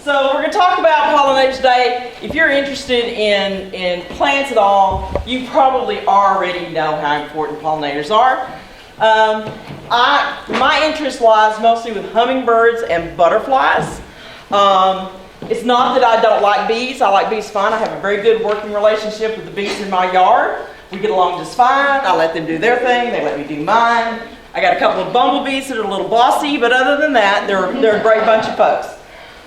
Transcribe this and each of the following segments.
So we're going to talk about pollinators today. If you're interested in plants at all, you probably already know how important pollinators are. My interest lies mostly with hummingbirds and butterflies. It's not that I don't like bees. I like bees fine. I have a very good working relationship with the bees in my yard. We get along just fine. I let them do their thing. They let me do mine. I got a couple of bumblebees that are a little bossy, but other than that, they're a great bunch of folks.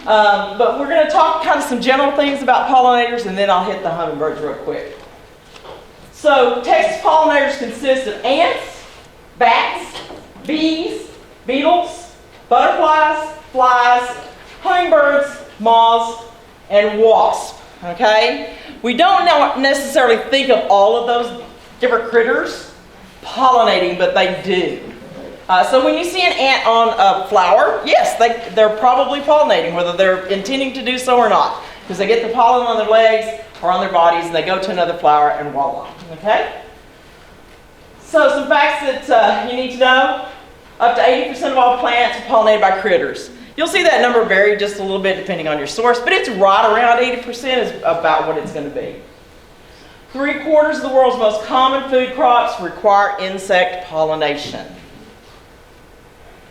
But we're going to talk kind of some general things about pollinators, and then I'll hit the hummingbirds real quick. So Texas pollinators consist of ants, bats, bees, beetles, butterflies, flies, hummingbirds, moths, and wasps. Okay? We don't necessarily think of all of those different critters pollinating, but they do. So when you see an ant on a flower, yes, they're probably pollinating, whether they're intending to do so or not, because they get the pollen on their legs or on their bodies, and they go to another flower, and voila. Okay? So some facts that you need to know. Up to 80% of all plants are pollinated by critters. You'll see that number vary just a little bit depending on your source, but it's right around 80% is about what it's going to be. 3/4 of the world's most common food crops require insect pollination.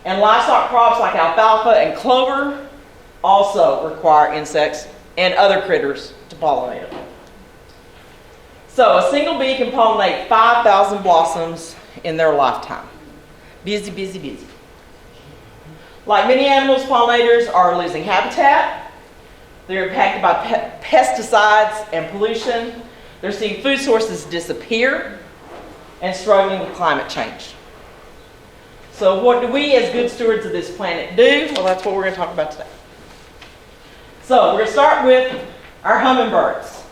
And livestock crops like alfalfa and clover also require insects and other critters to pollinate them. So a single bee can pollinate 5,000 blossoms in their lifetime. Busy, busy, busy. Like many animals, pollinators are losing habitat. They're impacted by pesticides and pollution. They're seeing food sources disappear and struggling with climate change. So what do we as good stewards of this planet do? Well, that's what we're going to talk about today. So we're going to start with our hummingbirds.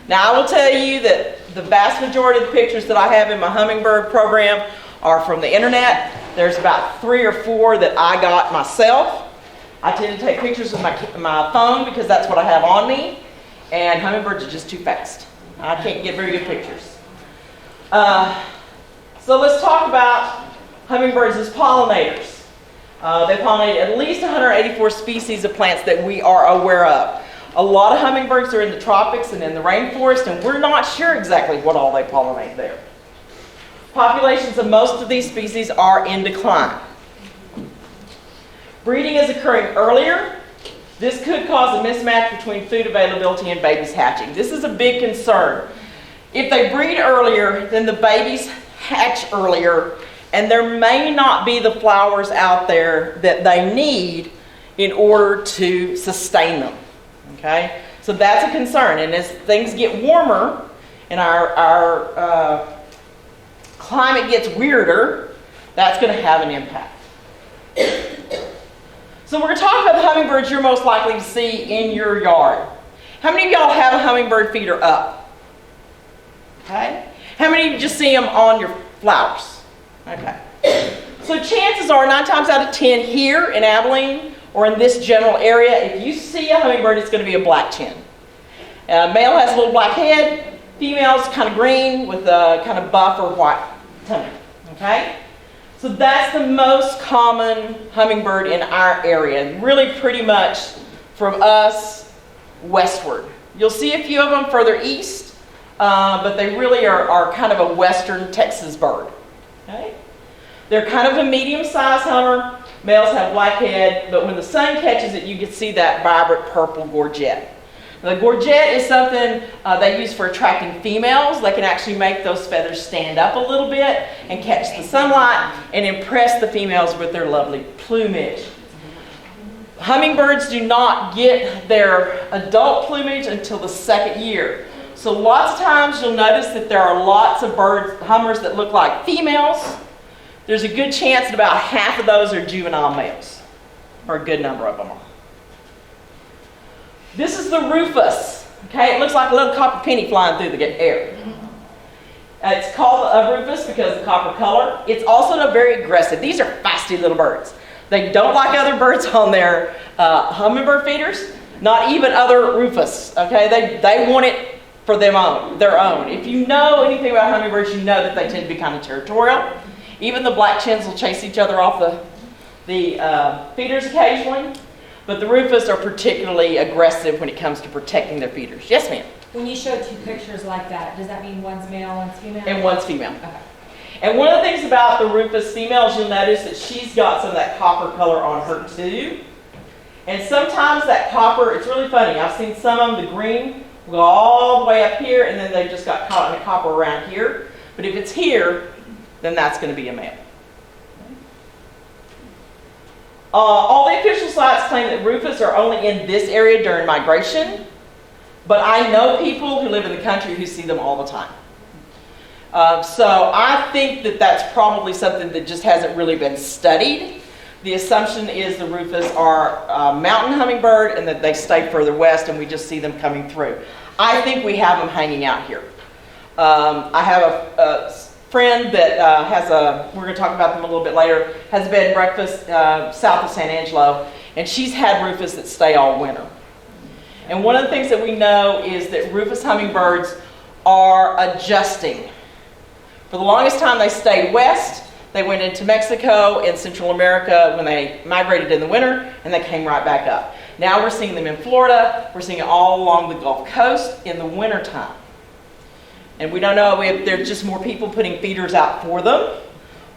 Now I will tell you that the vast majority of the pictures that I have in my hummingbird program are from the internet. There's about 3 or 4 that I got myself. I tend to take pictures with my phone because that's what I have on me, and hummingbirds are just too fast. I can't get very good pictures. So let's talk about hummingbirds as pollinators. They pollinate at least 184 species of plants that we are aware of. A lot of hummingbirds are in the tropics and in the rainforest, and we're not sure exactly what all they pollinate there. Populations of most of these species are in decline. Breeding is occurring earlier. This could cause a mismatch between food availability and babies hatching. This is a big concern. If they breed earlier, then the babies hatch earlier, and there may not be the flowers out there that they need in order to sustain them. Okay? So that's a concern. And as things get warmer and our climate gets weirder, that's going to have an impact. So we're going to talk about the hummingbirds you're most likely to see in your yard. How many of y'all have a hummingbird feeder up? Okay. How many of you just see them on your flowers? Okay. So chances are 9 times out of 10 here in Abilene or in this general area, if you see a hummingbird, it's going to be a black chin. Male has a little black head. Female's kind of green with a kind of buff or white tummy. Okay? So that's the most common hummingbird in our area, really pretty much from us westward. You'll see a few of them further east, but they really are kind of a western Texas bird. Okay? They're kind of a medium-sized hummer. Males have black head, but when the sun catches it, you can see that vibrant purple gorget. The gorget is something they use for attracting females. They can actually make those feathers stand up a little bit and catch the sunlight and impress the females with their lovely plumage. Hummingbirds do not get their adult plumage until the 2nd year. So lots of times you'll notice that there are lots of hummers that look like females. There's a good chance that about half of those are juvenile males, or a good number of them are. This is the rufous. Okay, it looks like a little copper penny flying through the air. It's called a rufous because of the copper color. It's also very aggressive. These are feisty little birds. They don't like other birds on their hummingbird feeders, not even other rufous. Okay, they want it for their own. If you know anything about hummingbirds, you know that they tend to be kind of territorial. Even the black chins will chase each other off the feeders occasionally. But the rufous are particularly aggressive when it comes to protecting their feeders. Yes, ma'am? When you show two pictures like that, does that mean one's male, one's female? And one's female. Okay. And one of the things about the rufous females, you'll notice that she's got some of that copper color on her too. And sometimes that copper, it's really funny. I've seen some of them, the green, go all the way up here, and then they've just got caught in the copper around here. But if it's here, then that's going to be a male. All the official sites claim that rufous are only in this area during migration, but I know people who live in the country who see them all the time. So I think that that's probably something that just hasn't really been studied. The assumption is the rufous are mountain hummingbird and that they stay further west and we just see them coming through. I think we have them hanging out here. I have a friend that we're going to talk about them a little bit later, has a bed and breakfast south of San Angelo, and she's had rufous that stay all winter. And one of the things that we know is that rufous hummingbirds are adjusting. For the longest time they stayed west. They went into Mexico and Central America when they migrated in the winter, and they came right back up. Now we're seeing them in Florida. We're seeing it all along the Gulf Coast in the wintertime. And we don't know if there's just more people putting feeders out for them,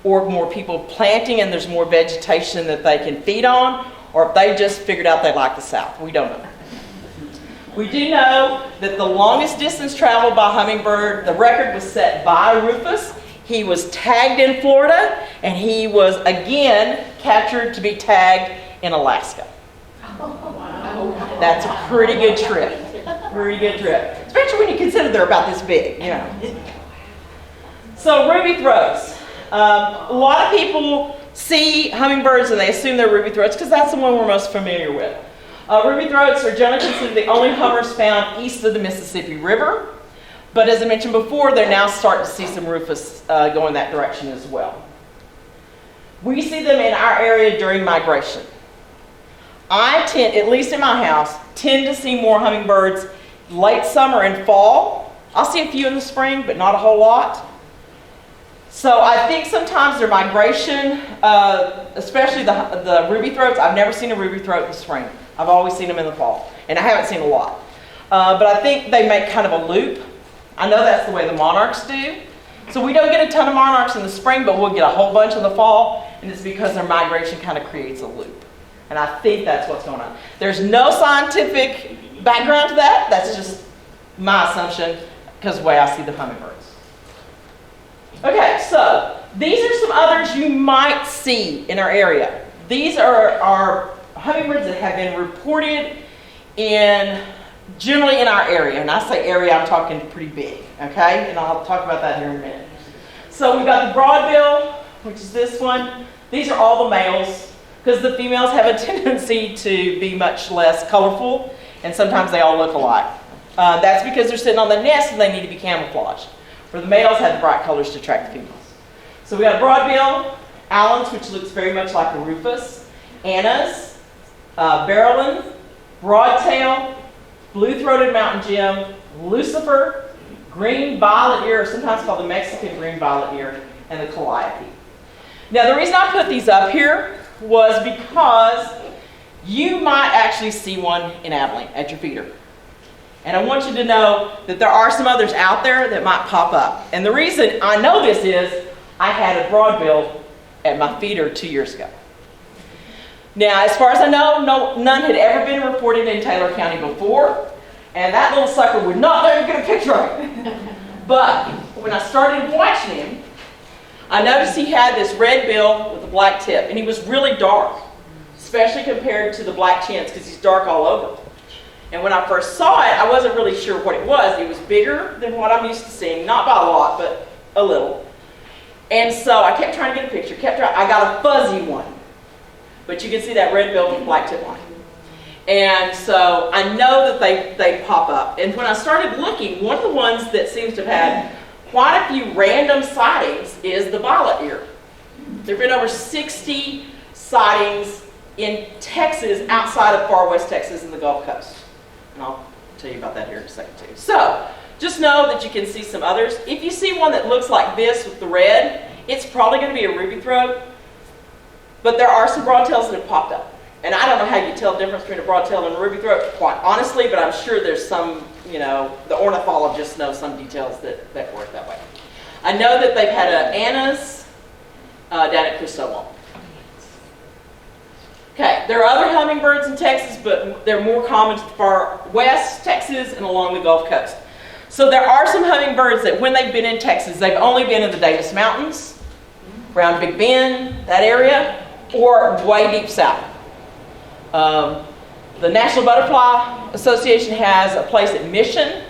or more people planting and there's more vegetation that they can feed on, or if they just figured out they like the South. We don't know. We do know that the longest distance traveled by hummingbird, the record was set by rufous. He was tagged in Florida, and he was again captured to be tagged in Alaska. That's a pretty good trip. Pretty good trip. Especially when you consider they're about this big, you know. So ruby throats. A lot of people see hummingbirds and they assume they're ruby throats because that's the one we're most familiar with. Ruby throats are generally considered the only hummers found east of the Mississippi River. But as I mentioned before, they're now starting to see some rufous go in that direction as well. We see them in our area during migration. I tend, at least in my house, tend to see more hummingbirds late summer and fall. I'll see a few in the spring, but not a whole lot. So I think sometimes their migration, especially the ruby throats, I've never seen a ruby throat in the spring. I've always seen them in the fall, and I haven't seen a lot. But I think they make kind of a loop. I know that's the way the monarchs do. So we don't get a ton of monarchs in the spring, but we'll get a whole bunch in the fall, and it's because their migration kind of creates a loop. And I think that's what's going on. There's no scientific background to that. That's just my assumption because of the way I see the hummingbirds. Okay, so these are some others you might see in our area. These are hummingbirds that have been reported generally in our area. And I say area, I'm talking pretty big, okay? And I'll talk about that here in a minute. So we've got the broadbill, which is this one. These are all the males, because the females have a tendency to be much less colorful, and sometimes they all look alike. That's because they're sitting on the nest and they need to be camouflaged. Where the males have the bright colors to attract the females. So we got broadbill, Allen's, which looks very much like a rufous, Anna's, Barrelin, broadtail, blue-throated mountain gem, Lucifer, green violet ear, or sometimes called the Mexican green violet ear, and the calliope. Now the reason I put these up here was because you might actually see one in Abilene at your feeder. And I want you to know that there are some others out there that might pop up. And the reason I know this is I had a broadbill at my feeder 2 years ago. Now, as far as I know, none had ever been reported in Taylor County before. And that little sucker would not let me get a picture of him. But when I started watching him, I noticed he had this red bill with a black tip. And he was really dark, especially compared to the black chins, because he's dark all over. And when I first saw it, I wasn't really sure what it was. It was bigger than what I'm used to seeing, not by a lot, but a little. And so I kept trying to get a picture, I got a fuzzy one. But you can see that red bill with the black tip line. And so I know that they pop up. And when I started looking, one of the ones that seems to have had quite a few random sightings is the violet ear. There have been over 60 sightings in Texas, outside of far west Texas and the Gulf Coast. And I'll tell you about that here in a second too. So just know that you can see some others. If you see one that looks like this with the red, it's probably going to be a ruby throat. But there are some broadtails that have popped up. and I don't know how you tell the difference between a broadtail and a ruby throat, quite honestly, but I'm sure there's some, you know, the ornithologists know some details that work that way. I know that they've had Anna's down at Cristobal. Okay, there are other hummingbirds in Texas, but they're more common to the far west Texas and along the Gulf Coast. So there are some hummingbirds that when they've been in Texas, they've only been in the Davis Mountains, around Big Bend, that area, or way deep south. The National Butterfly Association has a place at Mission.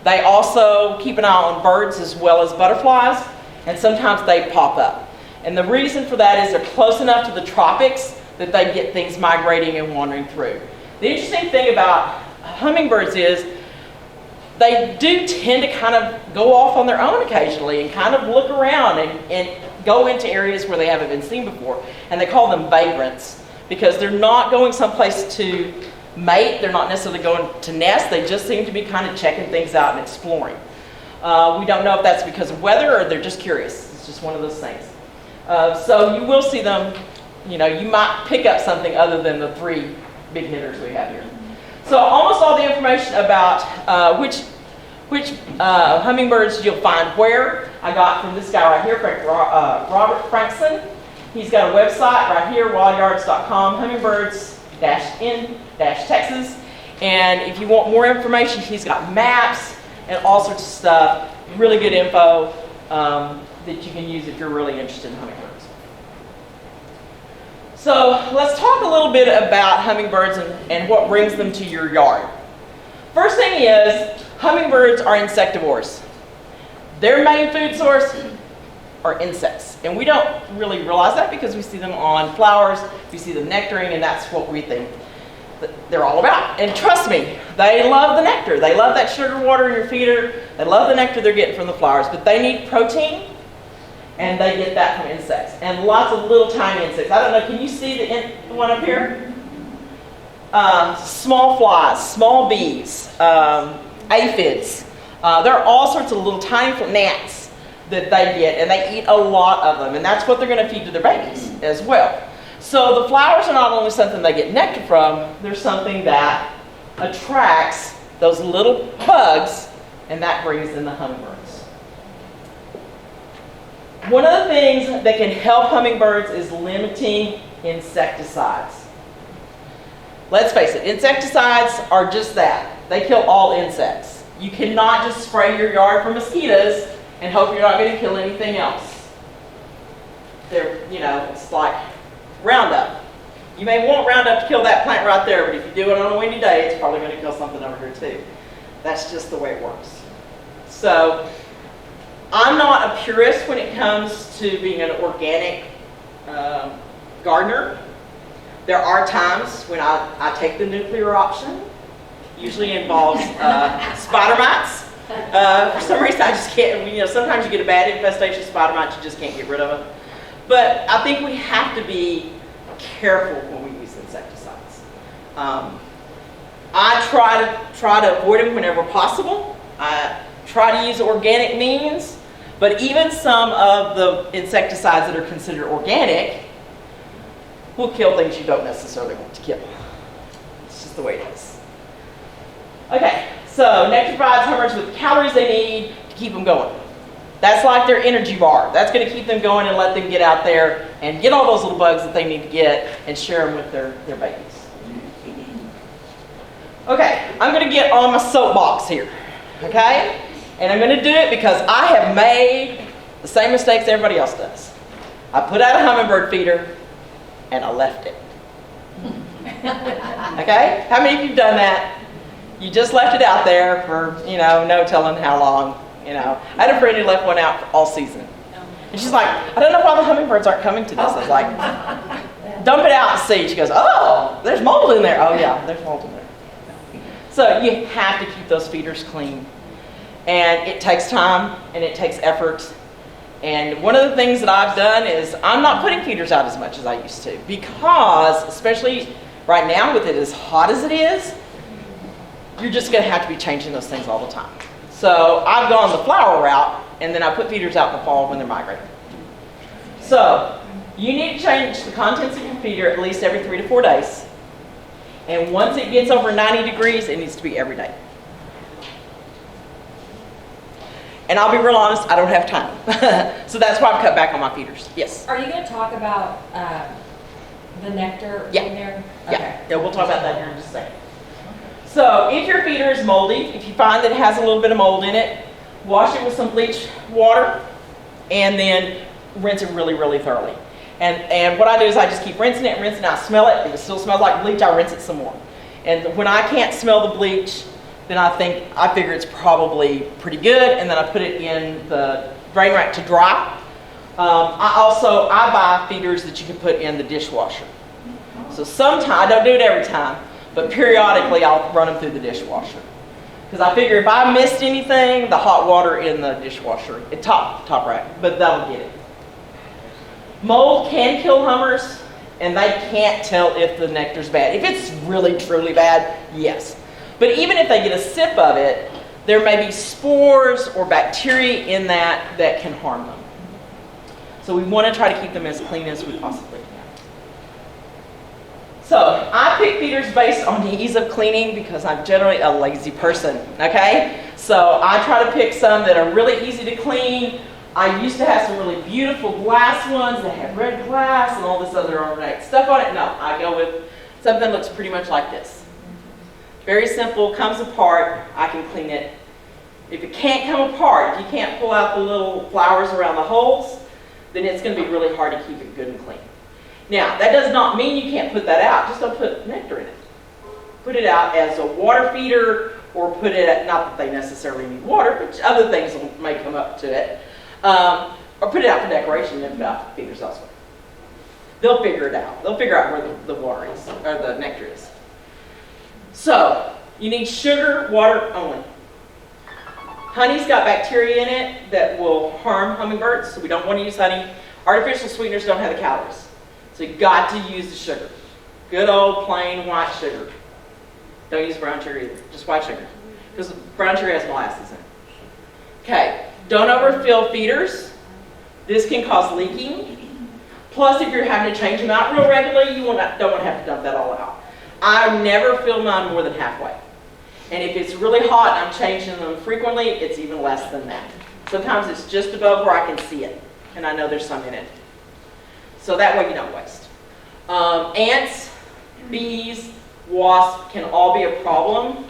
They also keep an eye on birds as well as butterflies, and sometimes they pop up. And the reason for that is they're close enough to the tropics that they get things migrating and wandering through. The interesting thing about hummingbirds is they do tend to kind of go off on their own occasionally and kind of look around and go into areas where they haven't been seen before. And they call them vagrants because they're not going someplace to mate. They're not necessarily going to nest. They just seem to be kind of checking things out and exploring. We don't know if that's because of weather or they're just curious. It's just one of those things. So you will see them, you know, you might pick up something other than the three big hitters we have here. So almost all the information about which hummingbirds you'll find where, I got from this guy right here, Robert Frankson. He's got a website right here, wildyards.com, hummingbirds-in-Texas. And if you want more information, he's got maps and all sorts of stuff, really good info that you can use if you're really interested in hummingbirds. So let's talk a little bit about hummingbirds and what brings them to your yard. First thing is, hummingbirds are insectivores. Their main food source are insects. And we don't really realize that because we see them on flowers, we see them nectaring, and that's what we think that they're all about. And trust me, they love the nectar. They love that sugar water in your feeder. They love the nectar they're getting from the flowers, but they need protein. And they get that from insects. And lots of little tiny insects. I don't know, can you see the one up here? Small flies, small bees, aphids. There are all sorts of little tiny gnats that they get, and they eat a lot of them. And that's what they're going to feed to their babies as well. So the flowers are not only something they get nectar from, they're something that attracts those little bugs, and that brings in the hummingbirds. One of the things that can help hummingbirds is limiting insecticides. Let's face it, insecticides are just that. They kill all insects. You cannot just spray your yard for mosquitoes and hope you're not going to kill anything else. They're, you know, it's like Roundup. You may want Roundup to kill that plant right there, but if you do it on a windy day, it's probably going to kill something over here too. That's just the way it works. So, I'm not a purist when it comes to being an organic gardener. There are times when I take the nuclear option. Usually involves spider mites. For some reason I just can't, you know, sometimes you get a bad infestation of spider mites, you just can't get rid of them. But I think we have to be careful when we use insecticides. I try to avoid them whenever possible. I try to use organic means, but even some of the insecticides that are considered organic will kill things you don't necessarily want to kill. It's just the way it is. Okay, so nectar provides hummers with the calories they need to keep them going. That's like their energy bar. That's going to keep them going and let them get out there and get all those little bugs that they need to get and share them with their babies. Okay, I'm going to get on my soapbox here. Okay? And I'm going to do it because I have made the same mistakes everybody else does. I put out a hummingbird feeder and I left it. Okay? How many of you have done that? You just left it out there for, you know, no telling how long. You know, I had a friend who left one out for all season. And she's like, I don't know why the hummingbirds aren't coming to this. I was like, dump it out and see. She goes, oh, there's mold in there. Oh yeah, there's mold in there. So you have to keep those feeders clean. And it takes time and it takes effort. And one of the things that I've done is I'm not putting feeders out as much as I used to, because especially right now with it as hot as it is, you're just going to have to be changing those things all the time. So I've gone the flower route, and then I put feeders out in the fall when they're migrating. So you need to change the contents of your feeder at least every 3 to 4 days. And once it gets over 90 degrees, it needs to be every day. And I'll be real honest, I don't have time. So that's why I've cut back on my feeders. Yes? Are you going to talk about the nectar Yeah. in there? Yeah, we'll talk about that here in just a second. So if your feeder is moldy, if you find that it has a little bit of mold in it, wash it with some bleach water and then rinse it really, really thoroughly. And what I do is I just keep rinsing it and rinsing it. I smell it. If it still smells like bleach, I rinse it some more. And when I can't smell the bleach, then I figure it's probably pretty good, and then I put it in the drain rack to dry. I buy feeders that you can put in the dishwasher. So sometimes, I don't do it every time, but periodically I'll run them through the dishwasher. Because I figure if I missed anything, the hot water in the dishwasher, top rack, but that'll get it. Mold can kill hummers, and they can't tell if the nectar's bad. If it's really, truly bad, yes. But even if they get a sip of it, there may be spores or bacteria in that can harm them. So we want to try to keep them as clean as we possibly can. So I pick feeders based on the ease of cleaning because I'm generally a lazy person, okay? So I try to pick some that are really easy to clean. I used to have some really beautiful glass ones that had red glass and all this other ornate stuff on it. No, I go with something that looks pretty much like this. Very simple, comes apart, I can clean it. If it can't come apart, if you can't pull out the little flowers around the holes, then it's going to be really hard to keep it good and clean. Now, that does not mean you can't put that out. Just don't put nectar in it. Put it out as a water feeder, or put it at, not that they necessarily need water, but other things may come up to it. Or put it out for decoration and got feeders elsewhere. They'll figure it out. They'll figure out where the water is, or the nectar is. So, you need sugar, water only. Honey's got bacteria in it that will harm hummingbirds, so we don't want to use honey. Artificial sweeteners don't have the calories. So you've got to use the sugar. Good old plain white sugar. Don't use brown sugar either, just white sugar. Because brown sugar has molasses in it. Okay, don't overfill feeders. This can cause leaking. Plus, if you're having to change them out real regularly, you don't want to have to dump that all out. I never fill mine more than halfway. And if it's really hot and I'm changing them frequently, it's even less than that. Sometimes it's just above where I can see it, and I know there's some in it. So that way you don't waste. Ants, bees, wasps can all be a problem.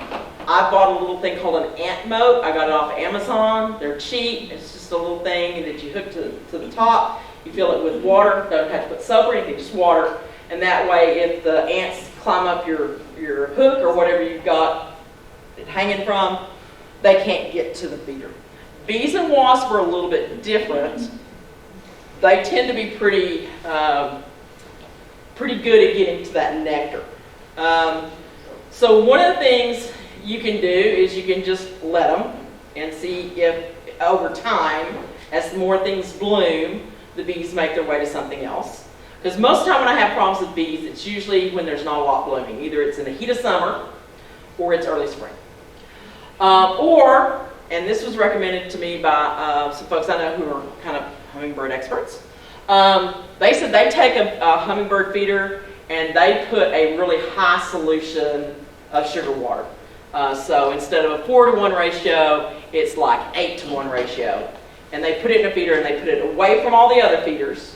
I bought a little thing called an ant moat. I got it off Amazon. They're cheap. It's just a little thing that you hook to the top. You fill it with water. Don't have to put soap or anything, just water. And that way, if the ants climb up your hook or whatever you've got it hanging from, they can't get to the feeder. Bees and wasps are a little bit different. They tend to be pretty good at getting to that nectar. So one of the things you can do is you can just let them and see if over time, as more things bloom, the bees make their way to something else. Because most of the time when I have problems with bees, it's usually when there's not a lot blooming. Either it's in the heat of summer or it's early spring. And this was recommended to me by some folks I know who are kind of hummingbird experts. They said they take a hummingbird feeder and they put a really high solution of sugar water. So instead of a 4-to-1 ratio, it's like 8-to-1 ratio. And they put it in a feeder and they put it away from all the other feeders.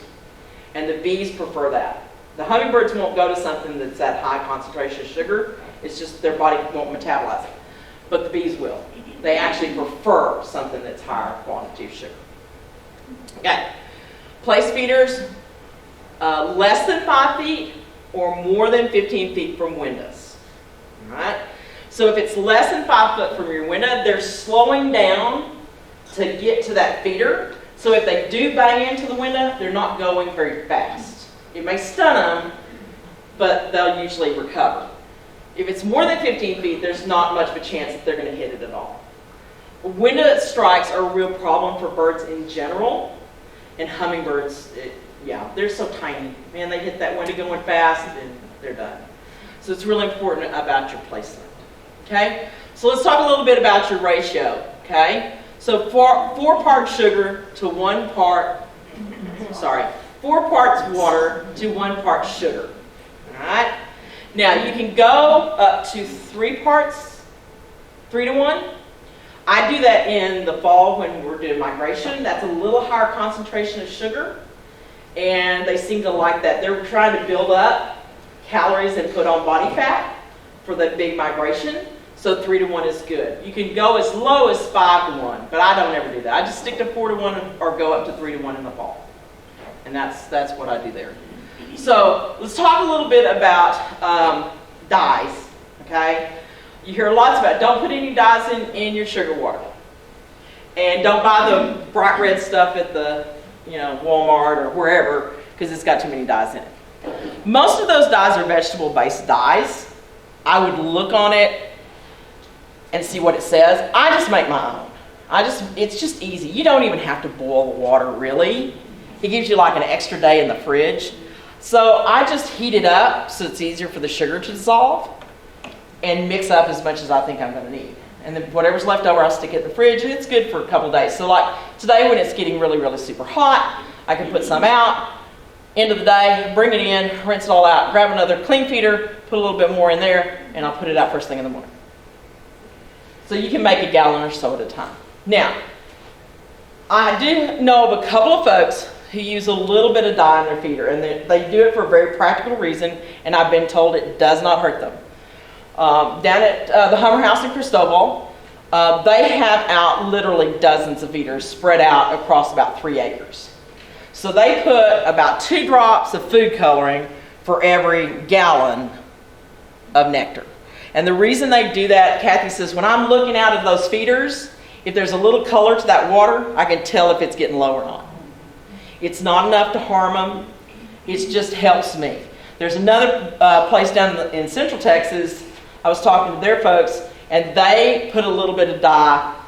And the bees prefer that. The hummingbirds won't go to something that's at high concentration of sugar. It's just their body won't metabolize it. But the bees will. They actually prefer something that's higher quantity of sugar. Okay. Place feeders less than 5 feet or more than 15 feet from windows. All right? So if it's less than 5 foot from your window, they're slowing down to get to that feeder. So if they do bang into the window, they're not going very fast. It may stun them, but they'll usually recover. If it's more than 15 feet, there's not much of a chance that they're going to hit it at all. Window strikes are a real problem for birds in general, and hummingbirds, they're so tiny. Man, they hit that window going fast, and they're done. So it's really important about your placement. Okay? So let's talk a little bit about your ratio. Okay? So 4 parts sugar to 1 part, 4 parts water to 1 part sugar. All right? Now you can go up to 3 parts, 3 to 1. I do that in the fall when we're doing migration. That's a little higher concentration of sugar, and they seem to like that. They're trying to build up calories and put on body fat for the big migration. So 3 to 1 is good. You can go as low as 5 to 1, but I don't ever do that. I just stick to 4 to 1 or go up to 3 to 1 in the fall. And that's what I do there. So let's talk a little bit about dyes, okay? You hear lots about don't put any dyes in your sugar water. And don't buy the bright red stuff at the Walmart or wherever, because it's got too many dyes in it. Most of those dyes are vegetable-based dyes. I would look on it and see what it says. I just make my own. It's just easy. You don't even have to boil the water, really. It gives you like an extra day in the fridge. So I just heat it up so it's easier for the sugar to dissolve and mix up as much as I think I'm going to need. And then whatever's left over, I'll stick it in the fridge, and it's good for a couple days. So like today when it's getting really, really super hot, I can put some out, end of the day, bring it in, rinse it all out, grab another clean feeder, put a little bit more in there, and I'll put it out first thing in the morning. So you can make a gallon or so at a time. Now, I do know of a couple of folks who use a little bit of dye in their feeder, and they do it for a very practical reason, and I've been told it does not hurt them. Down at the Hummer House in Cristobal, they have out literally dozens of feeders spread out across about 3 acres. So they put about 2 drops of food coloring for every gallon of nectar. And the reason they do that, Kathy says, when I'm looking out of those feeders, if there's a little color to that water, I can tell if it's getting low or not. It's not enough to harm them. It just helps me. There's another place down in Central Texas. I was talking to their folks, and they put a little bit of dye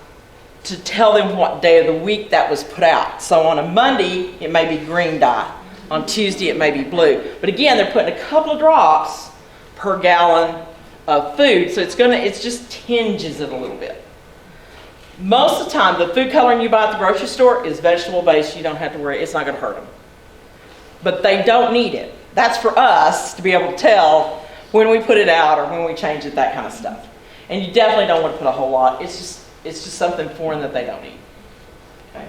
to tell them what day of the week that was put out. So on a Monday, it may be green dye. On Tuesday, it may be blue. But again, they're putting a couple of drops per gallon of food, so it's just tinges it a little bit. Most of the time, the food coloring you buy at the grocery store is vegetable-based. You don't have to worry. It's not going to hurt them. But they don't need it. That's for us to be able to tell when we put it out or when we change it, that kind of stuff. And you definitely don't want to put a whole lot. It's just something foreign that they don't need. Okay.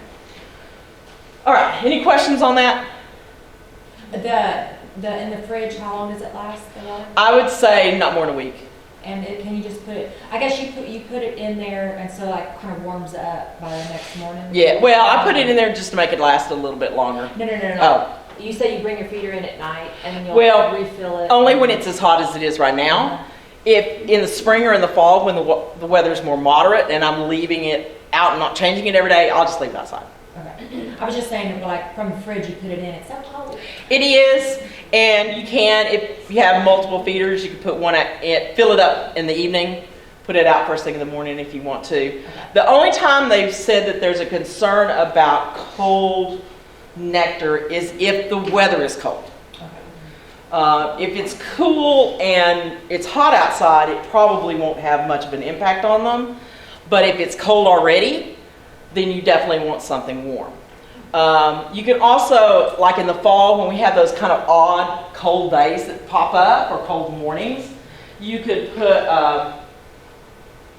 All right. Any questions on that? In the fridge, how long does it last, the water? I would say not more than a week. And can you just put it, I guess you put it in there and so like kind of warms up by the next morning? Yeah, well, I put it in there just to make it last a little bit longer. No. Oh. You say you bring your feeder in at night and then you'll refill it? Only when it's as hot as it is right now. If in the spring or in the fall when the weather's more moderate and I'm leaving it out and not changing it every day, I'll just leave it outside. Okay. I was just saying, like from the fridge you put it in, it's so cold. It is, and you can, if you have multiple feeders, you can put one fill it up in the evening, put it out first thing in the morning if you want to. Okay. The only time they've said that there's a concern about cold nectar is if the weather is cold. Okay. If it's cool and it's hot outside, it probably won't have much of an impact on them. But if it's cold already, then you definitely want something warm. You can also, like in the fall when we have those kind of odd cold days that pop up or cold mornings, you could put a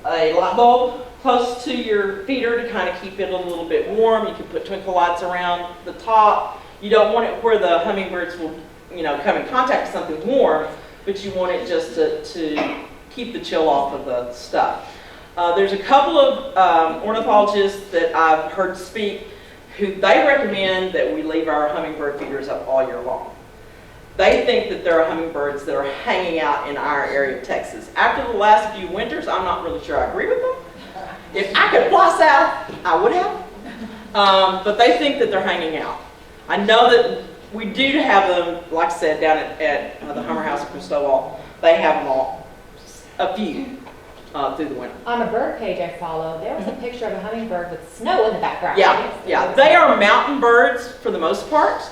light bulb close to your feeder to kind of keep it a little bit warm. You can put twinkle lights around the top. You don't want it where the hummingbirds will come in contact with something warm, but you want it just to keep the chill off of the stuff. There's a couple of ornithologists that I've heard speak who they recommend that we leave our hummingbird feeders up all year long. They think that there are hummingbirds that are hanging out in our area of Texas. After the last few winters, I'm not really sure I agree with them. If I could fly south, I would have. But they think that they're hanging out. I know that we do have them, like I said, down at the Hummer House in Cristobal. They have them all, a few. Through the winter. On a bird page I follow, there was a picture of a hummingbird with snow in the background. Yeah. They are mountain birds for the most part.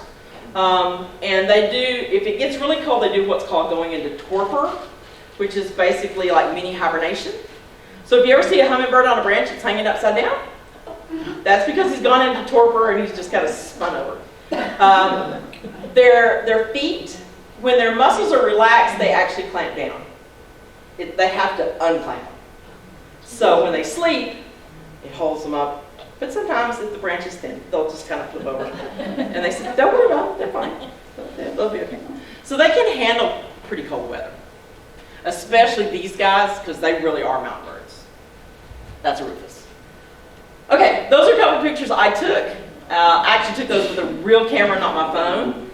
And they do, if it gets really cold, they do what's called going into torpor, which is basically like mini hibernation. So if you ever see a hummingbird on a branch that's hanging upside down, that's because he's gone into torpor and he's just kind of spun over. Their feet when their muscles are relaxed, they actually clamp down. They have to unclamp. So when they sleep, it holds them up. But sometimes if the branch is thin, they'll just kind of flip over. And they say, don't worry about it, they're fine. They'll be okay. So they can handle pretty cold weather. Especially these guys, because they really are mountain birds. That's a rufous. Okay, those are a couple of pictures I took. I actually took those with a real camera, not my phone.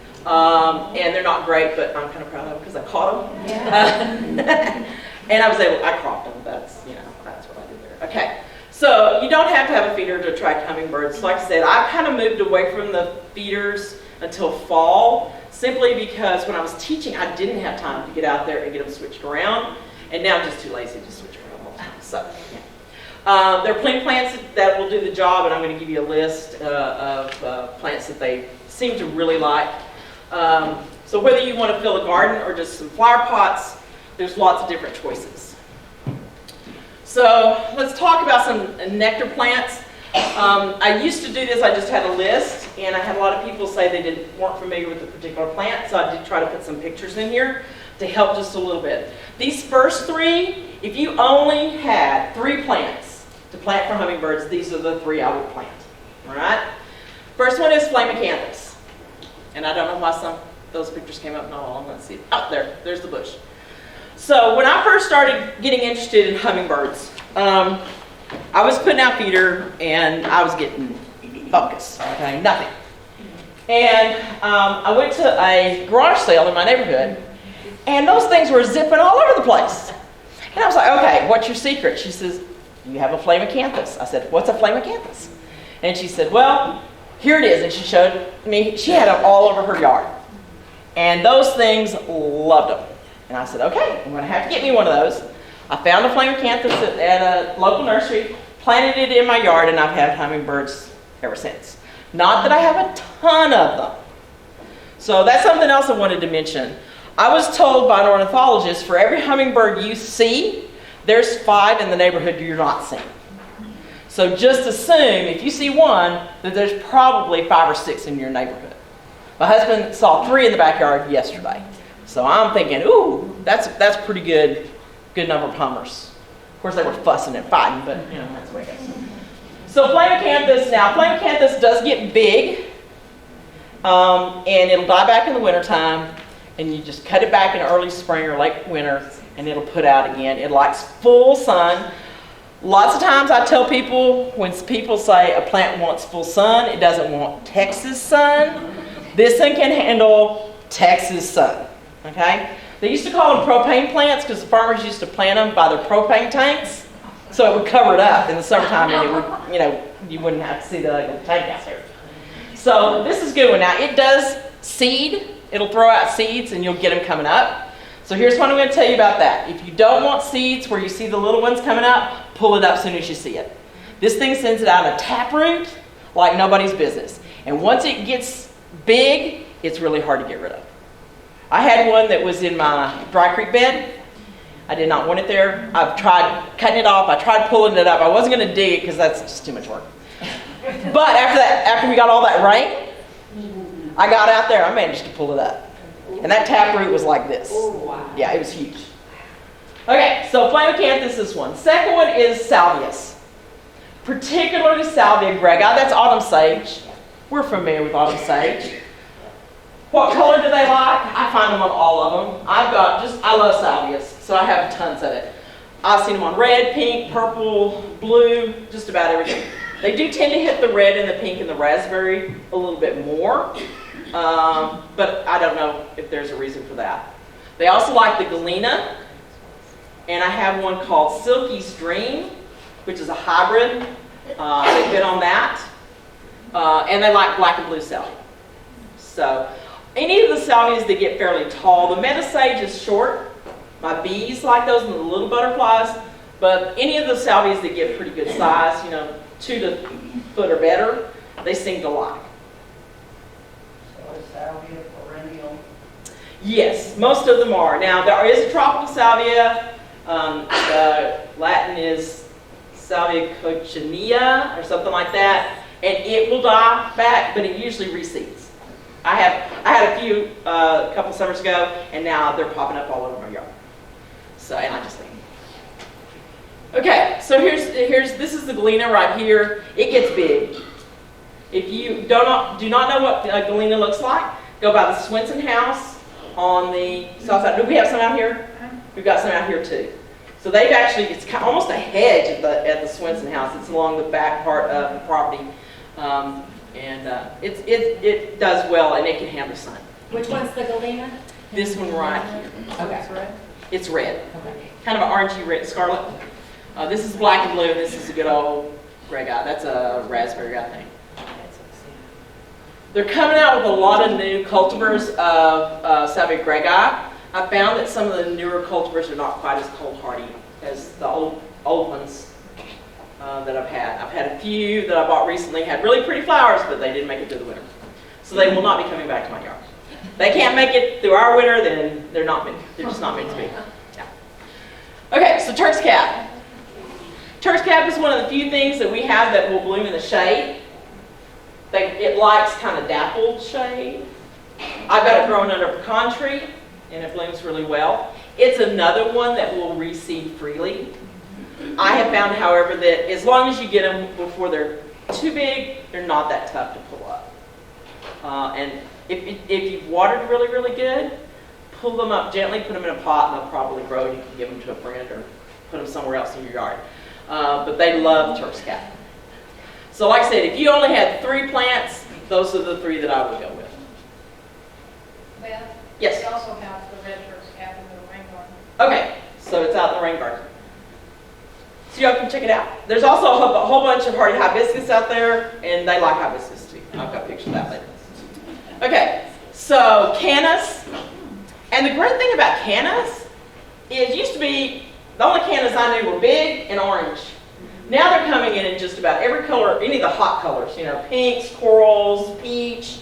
And they're not great, but I'm kind of proud of them because I caught them. Yeah. And I cropped them. That's what I did there. Okay. So you don't have to have a feeder to attract hummingbirds. Like I said, I kind of moved away from the feeders until fall, simply because when I was teaching, I didn't have time to get out there and get them switched around. And now I'm just too lazy to switch around all the time. So, yeah. There are plenty of plants that will do the job, and I'm going to give you a list of plants that they seem to really like. So whether you want to fill a garden or just some flower pots, there's lots of different choices. So let's talk about some nectar plants. I used to do this, I just had a list, and I had a lot of people say they weren't familiar with the particular plant, so I did try to put some pictures in here to help just a little bit. These first three, if you only had 3 plants to plant for hummingbirds, these are the 3 I would plant. All right? First one is Flamicanthus. And I don't know why some of those pictures came up, not all of them. Let's see. Oh, there's the bush. So when I first started getting interested in hummingbirds, I was putting out feeder and I was getting focus, okay, nothing. And I went to a garage sale in my neighborhood, and those things were zipping all over the place. And I was like, okay, what's your secret? She says, you have a Flamicanthus. I said, what's a Flamicanthus? And she said, well, here it is. And she showed me, she had them all over her yard. And those things loved them. And I said, okay, I'm going to have to get me one of those. I found a Flamicanthus at a local nursery, planted it in my yard, and I've had hummingbirds ever since. Not that I have a ton of them. So that's something else I wanted to mention. I was told by an ornithologist, for every hummingbird you see, there's 5 in the neighborhood you're not seeing. So just assume, if you see one, that there's probably 5 or 6 in your neighborhood. My husband saw 3 in the backyard yesterday. So I'm thinking, ooh, that's pretty good number of hummers. Of course, they were fussing and fighting, but that's the way it goes. So Flamicanthus, now Flamicanthus does get big, and it'll die back in the wintertime, and you just cut it back in early spring or late winter, and it'll put out again. It likes full sun. Lots of times I tell people, when people say a plant wants full sun, it doesn't want Texas sun. This thing can handle Texas sun. Okay? They used to call them propane plants because the farmers used to plant them by their propane tanks, so it would cover it up in the summertime, and it would, you wouldn't have to see the tank out there. So this is a good one. Now it does seed. It'll throw out seeds, and you'll get them coming up. So here's what I'm going to tell you about that. If you don't want seeds where you see the little ones coming up, pull it up as soon as you see it. This thing sends it out in a taproot like nobody's business, and once it gets big, it's really hard to get rid of. I had one that was in my dry creek bed. I did not want it there. I've tried cutting it off. I tried pulling it up. I wasn't going to dig it because that's just too much work. But after we got all that rain, I got out there. I managed to pull it up. And that taproot was like this. Yeah, it was huge. Okay, so Flamicanthus is one. Second one is Salvias. Particularly Salvia grega. That's autumn sage. We're familiar with autumn sage. What color do they like? I find them on all of them. I love salvias, so I have tons of it. I've seen them on red, pink, purple, blue, just about everything. They do tend to hit the red and the pink and the raspberry a little bit more, but I don't know if there's a reason for that. They also like the galena, and I have one called Silky's Dream, which is a hybrid. They've been on that, and they like black and blue salvia. So any of the salvias that get fairly tall, the meadow sage is short. My bees like those and the little butterflies, but any of the salvias that get pretty good size, 2 to foot or better, they seem to like. So is salvia perennial? Yes, most of them are. Now there is a tropical salvia. The Latin is Salvia coccinea or something like that, and it will die back, but it usually reseeds. I had a few a couple summers ago, and now they're popping up all over my yard. So, and I just think. Okay, so this is the Galena right here. It gets big. If you do not know what Galena looks like, go by the Swinson house on the south side. Do we have some out here? We've got some out here too. So they've actually, it's almost a hedge at the Swinson house. It's along the back part of the property. It does well, and it can handle the sun. Which one's the Galena? This one right here. Okay. It's red. Okay. Kind of an orangey red, scarlet. This is black and blue, and this is a good old gray guy. That's a raspberry, I think. They're coming out with a lot of new cultivars of salvia gregae. I found that some of the newer cultivars are not quite as cold hardy as the old ones that I've had. I've had a few that I bought recently, had really pretty flowers, but they didn't make it through the winter. So they will not be coming back to my yard. They can't make it through our winter, then they're just not meant to be. Yeah. Okay, so Turk's Cap. Turk's Cap is one of the few things that we have that will bloom in the shade. It likes kind of dappled shade. I've got it growing under a pecan tree, and it blooms really well. It's another one that will reseed freely. I have found, however, that as long as you get them before they're too big, they're not that tough to pull up. And if you've watered really, really good, pull them up gently, put them in a pot, and they'll probably grow. You can give them to a friend or put them somewhere else in your yard. But they love Turk's Cap. So like I said, if you only had 3 plants, those are the 3 that I would go with. Beth? Yes? We also have the red Turk's Cap in the rain garden. Okay, so it's out in the rain garden. So y'all can check it out. There's also a whole bunch of hardy hibiscus out there, and they like hibiscus too. I've got pictures of that later. Okay, so cannas. And the great thing about cannas is used to be, the only cannas I knew were big and orange. Now they're coming in just about every color, any of the hot colors, pinks, corals, peach,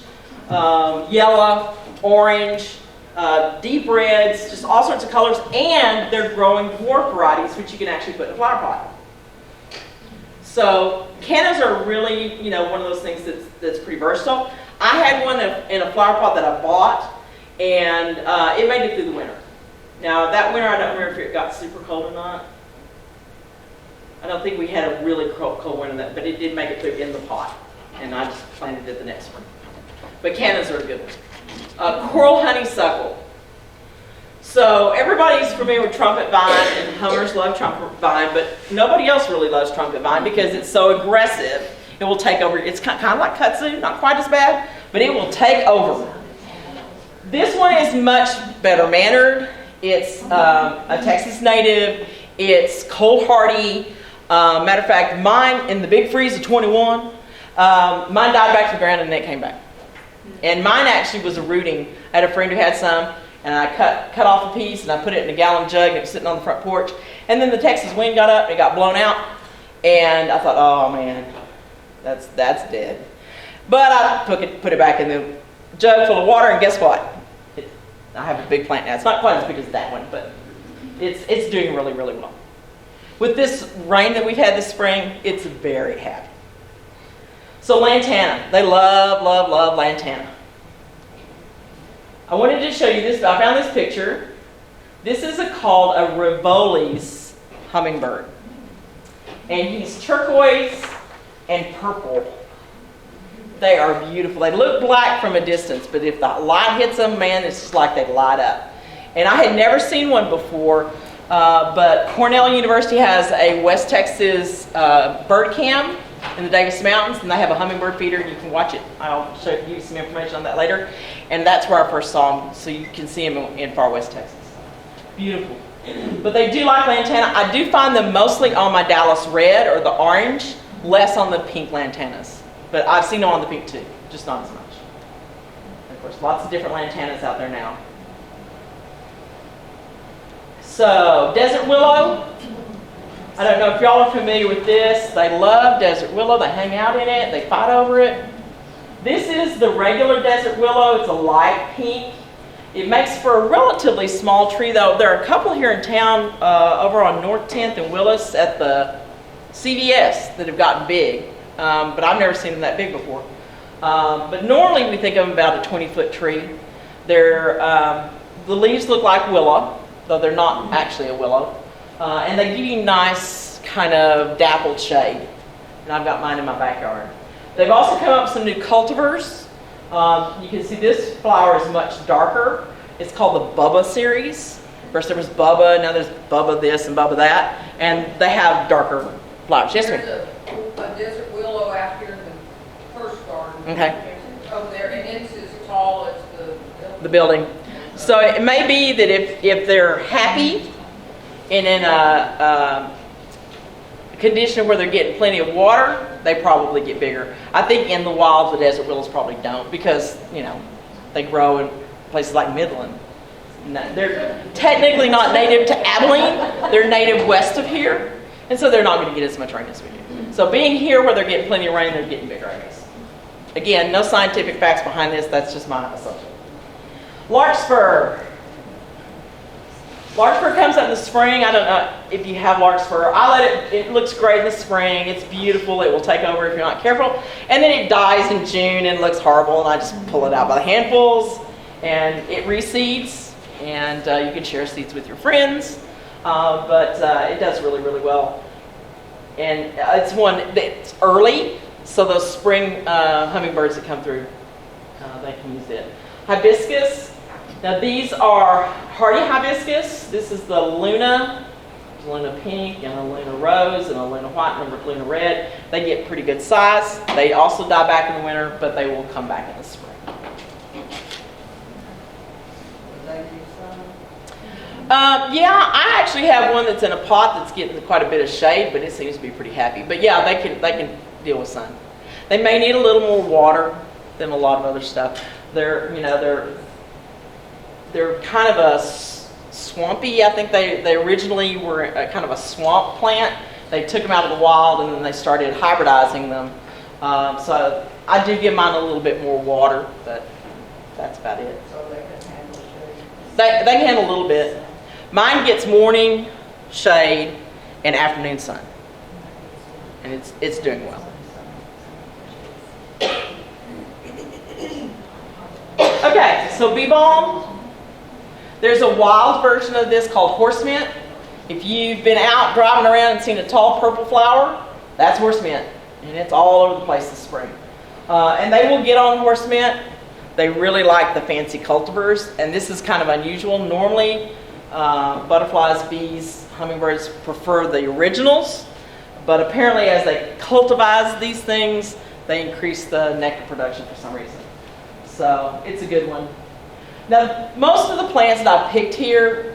yellow, orange, deep reds, just all sorts of colors, and they're growing dwarf varieties, which you can actually put in a flower pot. So cannas are really, one of those things that's pretty versatile. I had one in a flower pot that I bought, and it made it through the winter. Now that winter, I don't remember if it got super cold or not. I don't think we had a really cold winter, but it did make it through in the pot, and I just planted it the next spring. But cannas are a good one. Coral honeysuckle. So everybody's familiar with trumpet vine, and hummers love trumpet vine, but nobody else really loves trumpet vine because it's so aggressive. It will take over. It's kind of like kudzu, not quite as bad, but it will take over. This one is much better mannered. It's a Texas native. It's cold hardy. Matter of fact, mine in the big freeze of 21, mine died back to the ground and then it came back. And mine actually was a rooting. I had a friend who had some, and I cut off a piece and I put it in a gallon jug and it was sitting on the front porch. And then the Texas wind got up and it got blown out. And I thought, oh man, that's dead. But I put it back in the jug full of water, and guess what? I have a big plant now. It's not quite as big as that one, but it's doing really, really well. With this rain that we've had this spring, it's very happy. So lantana, they love, love, love lantana. I wanted to show you this. I found this picture. This is called a Rivoli's hummingbird. And he's turquoise and purple. They are beautiful. They look black from a distance, but if the light hits them, man, it's just like they light up. And I had never seen one before, but Cornell University has a West Texas bird cam in the Davis Mountains, and they have a hummingbird feeder, and you can watch it. I'll give you some information on that later. And that's where I first saw them, so you can see them in far West Texas. Beautiful. But they do like lantana. I do find them mostly on my Dallas red or the orange, less on the pink lantanas. But I've seen them on the pink too, just not as much. And of course, lots of different lantanas out there now. So, desert willow. I don't know if y'all are familiar with this. They love desert willow. They hang out in it. They fight over it. This is the regular desert willow. It's a light pink. It makes for a relatively small tree, though. There are a couple here in town over on North 10th and Willis at the CVS that have gotten big. But I've never seen them that big before. But normally we think of them about a 20-foot tree. The leaves look like willow, though they're not actually a willow. And they give you nice kind of dappled shade. And I've got mine in my backyard. They've also come up with some new cultivars. You can see this flower is much darker. It's called the Bubba series. First there was Bubba, now there's Bubba this and Bubba that. And they have darker flowers. Yes, ma'am? There's a desert willow out here in the first garden. Okay. Over there, and it's as tall as The building. So it may be that if they're happy and in a condition where they're getting plenty of water, they probably get bigger. I think in the wild the desert willows probably don't because, they grow in places like Midland. They're technically not native to Abilene. They're native west of here. And so they're not going to get as much rain as we do. So being here where they're getting plenty of rain, they're getting bigger, I guess. Again, no scientific facts behind this. That's just my assumption. Larkspur. Larkspur comes up in the spring. I don't know if you have larkspur. It looks great in the spring. It's beautiful. It will take over if you're not careful. And then it dies in June and looks horrible. And I just pull it out by the handfuls. And it reseeds. And you can share seeds with your friends. But it does really, really well. And it's one that's early. So those spring hummingbirds that come through, they can use it. Hibiscus. Now these are hardy hibiscus. This is the Luna. There's a Luna pink and a Luna rose and a Luna white and a Luna red. They get pretty good size. They also die back in the winter, but they will come back in the spring. Yeah, I actually have one that's in a pot that's getting quite a bit of shade, but it seems to be pretty happy. But yeah, they can deal with sun. They may need a little more water than a lot of other stuff. They're kind of a swampy. I think they originally were a kind of a swamp plant. They took them out of the wild and then they started hybridizing them. So I do give mine a little bit more water, but that's about it. So they can handle shade. They can handle a little bit. Mine gets morning shade and afternoon sun, and it's doing well. Okay, so bee balm. There's a wild version of this called horse mint. If you've been out driving around and seen a tall purple flower, that's horse mint, and it's all over the place this spring. And they will get on horse mint. They really like the fancy cultivars, and this is kind of unusual. Normally, butterflies, bees, hummingbirds prefer the originals, but apparently as they cultivize these things, they increase the nectar production for some reason. So it's a good one. Now, most of the plants that I've picked here,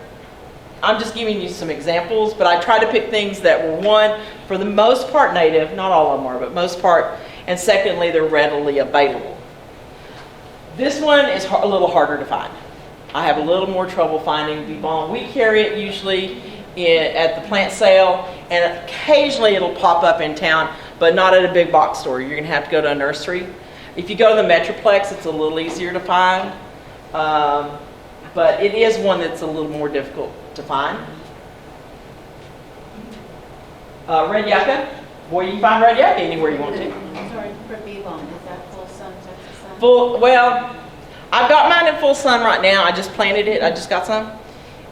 I'm just giving you some examples, but I try to pick things that were, one, for the most part native, not all of them are, but most part, and secondly, they're readily available. This one is a little harder to find. I have a little more trouble finding bee balm. We carry it usually at the plant sale, and occasionally it'll pop up in town, but not at a big box store. You're going to have to go to a nursery. If you go to the Metroplex, it's a little easier to find, but it is one that's a little more difficult to find. Red yucca. Boy, you can find red yucca anywhere you want to. Sorry, for bee balm, is that full sun, Texas sun? Well, I've got mine in full sun right now. I just planted it. I just got some.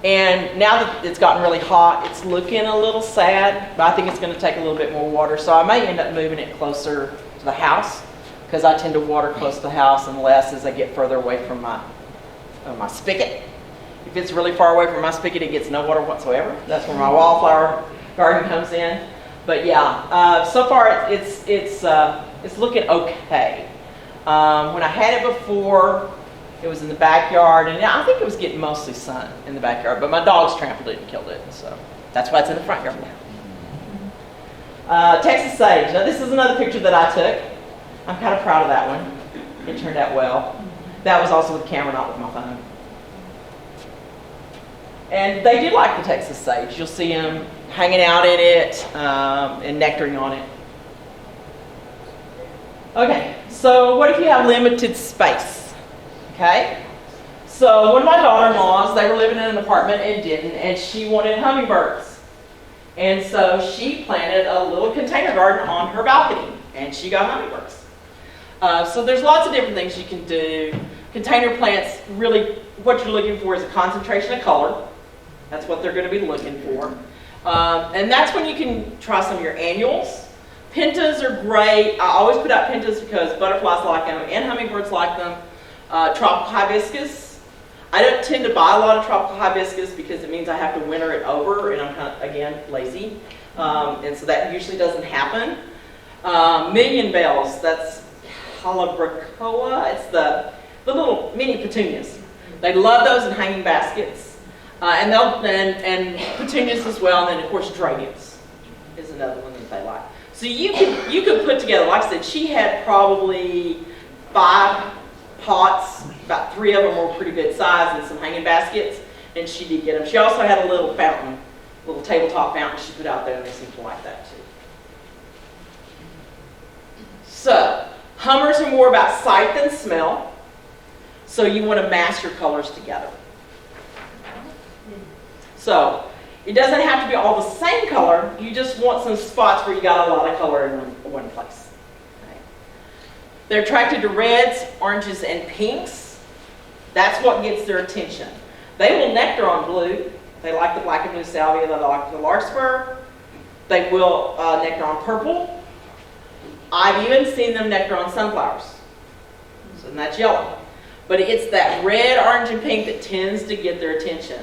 And now that it's gotten really hot, it's looking a little sad, but I think it's going to take a little bit more water. So I may end up moving it closer to the house because I tend to water close to the house and less as I get further away from my spigot. If it's really far away from my spigot, it gets no water whatsoever. That's where my wildflower garden comes in. But yeah, so far it's looking okay. When I had it before, it was in the backyard, and I think it was getting mostly sun in the backyard, but my dogs trampled it and killed it, so that's why it's in the front yard now. Texas sage. Now this is another picture that I took. I'm kind of proud of that one. It turned out well. That was also with the camera, not with my phone. And they do like the Texas sage. You'll see them hanging out in it and nectaring on it. Okay, so what if you have limited space? Okay, so one of my daughter-in-laws, they were living in an apartment in Denton, and she wanted hummingbirds. And so she planted a little container garden on her balcony, and she got hummingbirds. So there's lots of different things you can do. Container plants, really what you're looking for is a concentration of color. That's what they're going to be looking for. And that's when you can try some of your annuals. Pentas are great. I always put out pentas because butterflies like them and hummingbirds like them. Tropical hibiscus. I don't tend to buy a lot of tropical hibiscus because it means I have to winter it over, and I'm kind of, again, lazy. And so that usually doesn't happen. Million bells, that's Calabricoa. It's the little mini petunias. They love those in hanging baskets. And petunias as well, and then of course geraniums is another one that they like. So you could put together, like I said, she had probably 5 pots, about 3 of them were pretty good size, and some hanging baskets, and she did get them. She also had a little fountain, little tabletop fountain she put out there, and they seemed to like that too. So, hummers are more about sight than smell, so you want to mass your colors together. So, it doesn't have to be all the same color, you just want some spots where you got a lot of color in one place. Okay. They're attracted to reds, oranges, and pinks. That's what gets their attention. They will nectar on blue. They like the black and blue salvia, they like the larkspur. They will nectar on purple. I've even seen them nectar on sunflowers. So that's yellow. But it's that red, orange, and pink that tends to get their attention.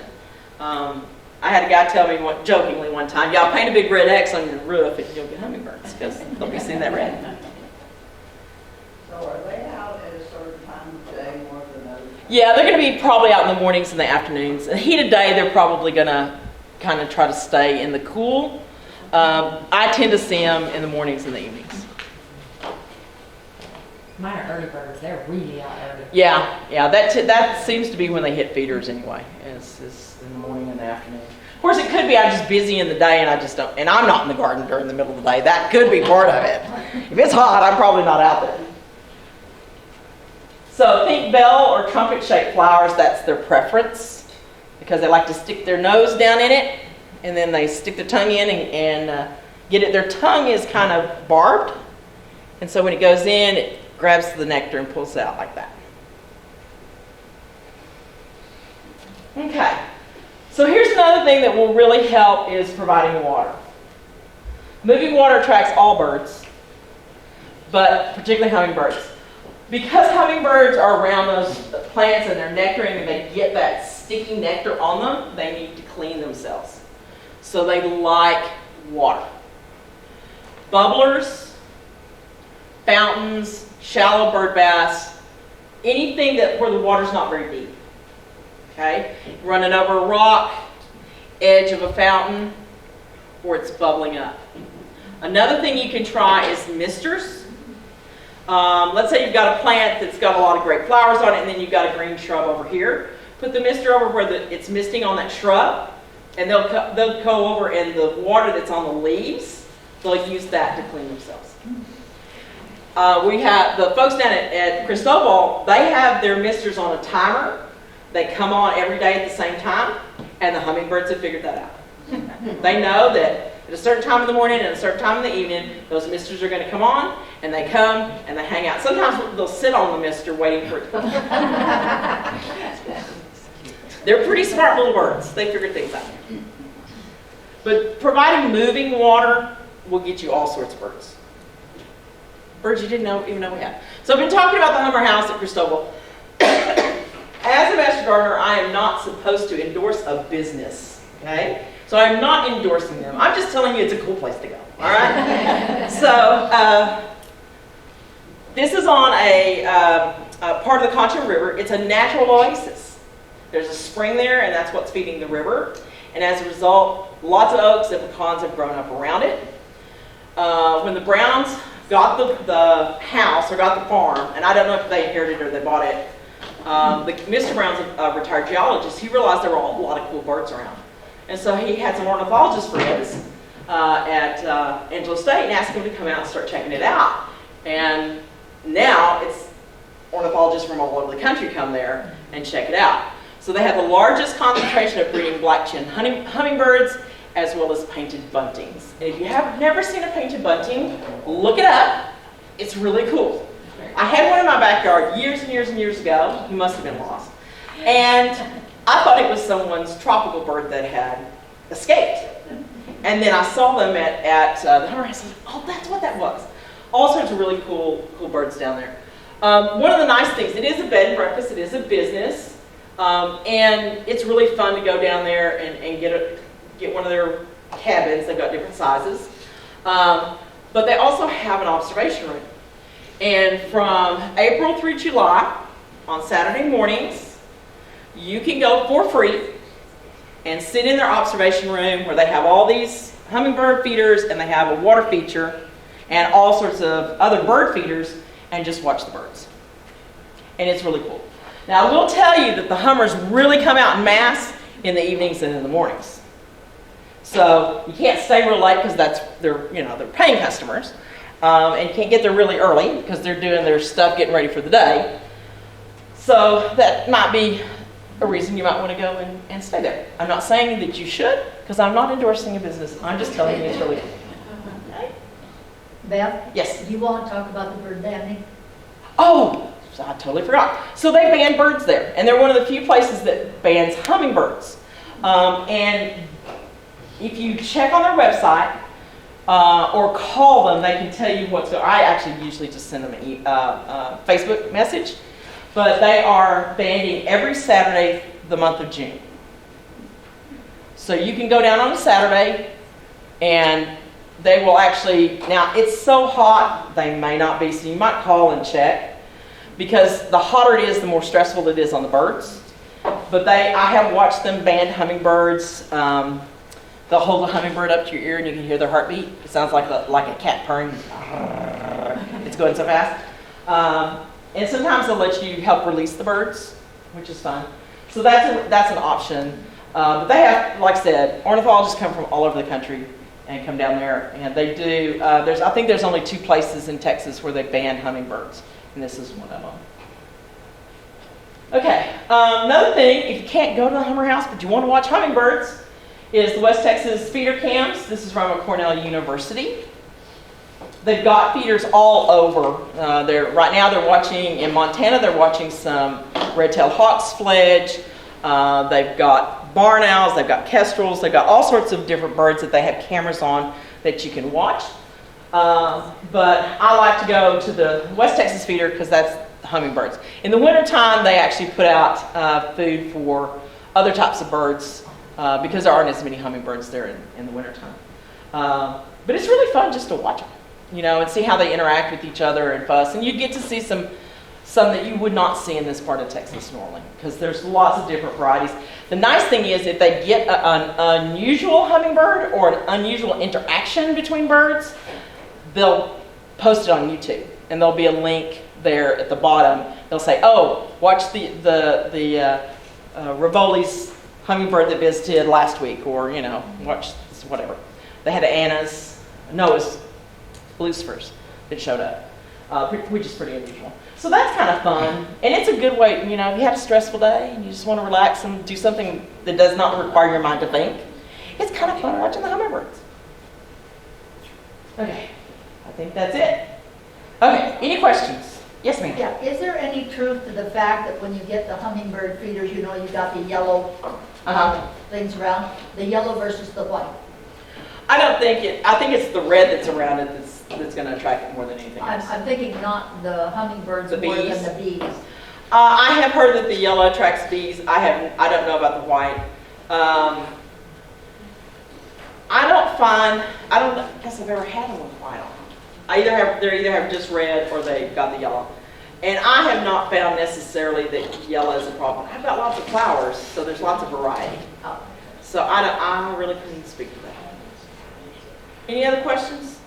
I had a guy tell me jokingly one time, y'all paint a big red X on your roof and you'll get hummingbirds because they'll be seeing that red. So are they out at a certain time of day more than others? Yeah, they're going to be probably out in the mornings and the afternoons. In heat of day, they're probably going to kind of try to stay in the cool. I tend to see them in the mornings and the evenings. Mine are early birds. They're really out early. Yeah, that seems to be when they hit feeders anyway. It's in the morning and the afternoon. Of course, it could be I'm just busy in the day and I just don't, and I'm not in the garden during the middle of the day. That could be part of it. If it's hot, I'm probably not out there. So pink bell or trumpet-shaped flowers, that's their preference because they like to stick their nose down in it and then they stick their tongue in and get it. Their tongue is kind of barbed, and so when it goes in, it grabs the nectar and pulls it out like that. Okay, so here's another thing that will really help is providing water. Moving water attracts all birds, but particularly hummingbirds. Because hummingbirds are around those plants and they're nectaring and they get that sticky nectar on them, they need to clean themselves. So they like water. Bubblers, fountains, shallow bird baths, anything where the water's not very deep. Okay? Running over a rock, edge of a fountain, or it's bubbling up. Another thing you can try is misters. Let's say you've got a plant that's got a lot of great flowers on it and then you've got a green shrub over here. Put the mister over where it's misting on that shrub, and they'll go over and the water that's on the leaves, they'll use that to clean themselves. We have the folks down at Cristobal, they have their misters on a timer. They come on every day at the same time, and the hummingbirds have figured that out. They know that at a certain time in the morning and a certain time in the evening, those misters are going to come on, and they come and they hang out. Sometimes they'll sit on the mister waiting for it to come on. They're pretty smart little birds. They figure things out. But providing moving water will get you all sorts of birds. Birds you didn't even know we had. So I've been talking about the Hummer House at Cristobal. As a master gardener, I am not supposed to endorse a business, okay? So I'm not endorsing them. I'm just telling you it's a cool place to go, all right? So this is on a part of the Concho River. It's a natural oasis. There's a spring there, and that's what's feeding the river. And as a result, lots of oaks and pecans have grown up around it. When the Browns got the house or got the farm, and I don't know if they inherited it or they bought it, Mr. Brown's a retired geologist. He realized there were a lot of cool birds around. And so he had some ornithologists friends at Angelo State and asked them to come out and start checking it out. And now it's ornithologists from all over the country come there and check it out. So they have the largest concentration of breeding black-chinned hummingbirds as well as painted buntings. And if you have never seen a painted bunting, look it up. It's really cool. I had one in my backyard years and years and years ago. He must have been lost. And I thought it was someone's tropical bird that had escaped. And then I saw them at the Hummer House. I said, oh, that's what that was. All sorts of really cool birds down there. One of the nice things, it is a bed and breakfast. It is a business. And it's really fun to go down there and get one of their cabins. They've got different sizes. But they also have an observation room. And from April through July, on Saturday mornings, you can go for free and sit in their observation room where they have all these hummingbird feeders and they have a water feature and all sorts of other bird feeders and just watch the birds. And it's really cool. Now I will tell you that the hummers really come out in mass in the evenings and in the mornings. So you can't stay real late because they're paying customers. And you can't get there really early because they're doing their stuff, getting ready for the day. So that might be a reason you might want to go and stay there. I'm not saying that you should, because I'm not endorsing a business. I'm just telling you it's really cool. Okay? Beth? Yes? Do you want to talk about the bird banding? Oh, I totally forgot. So they ban birds there, and they're one of the few places that bans hummingbirds. And if you check on their website, or call them, they can tell you what's going on. I actually usually just send them a Facebook message. But they are banding every Saturday the month of June. So you can go down on a Saturday and they will actually, now it's so hot, they may not be, so you might call and check. Because the hotter it is, the more stressful it is on the birds. But I have watched them band hummingbirds. They'll hold a hummingbird up to your ear and you can hear their heartbeat. It sounds like a cat purring. It's going so fast. And sometimes they'll let you help release the birds, which is fun. So that's an option. But they have, like I said, ornithologists come from all over the country and come down there. And they do, I think there's only 2 places in Texas where they ban hummingbirds. And this is one of them. Okay, another thing, if you can't go to the Hummer House but you want to watch hummingbirds, is the West Texas feeder cams. This is from Cornell University. They've got feeders all over. Right now they're watching, in Montana, they're watching some red-tailed hawks fledge. They've got barn owls, they've got kestrels, they've got all sorts of different birds that they have cameras on that you can watch. But I like to go to the West Texas feeder because that's hummingbirds. In the wintertime, they actually put out food for other types of birds because there aren't as many hummingbirds there in the wintertime. But it's really fun just to watch them, and see how they interact with each other and fuss. And you get to see some that you would not see in this part of Texas normally because there's lots of different varieties. The nice thing is if they get an unusual hummingbird or an unusual interaction between birds, they'll post it on YouTube. And there'll be a link there at the bottom. They'll say, oh, watch the Rivoli's hummingbird that visited last week, or, watch this, whatever. They had Anna's, no, it was Lucifer's that showed up, which is pretty unusual. So that's kind of fun. And it's a good way, if you had a stressful day and you just want to relax and do something that does not require your mind to think, it's kind of fun watching the hummingbirds. Okay, I think that's it. Okay, any questions? Yes, ma'am. Yeah, is there any truth to the fact that when you get the hummingbird feeders, you got the yellow things around, the yellow versus the white? I think it's the red that's around it that's going to attract it more than anything else. I'm thinking not the hummingbirds The more bees? than the bees. I have heard that the yellow attracts bees. I don't know about the white. I don't guess I've ever had one with white on. They either have just red or they've got the yellow. And I have not found necessarily that yellow is a problem. I've got lots of flowers, so there's lots of variety. Oh. So I really couldn't speak to that. Any other questions?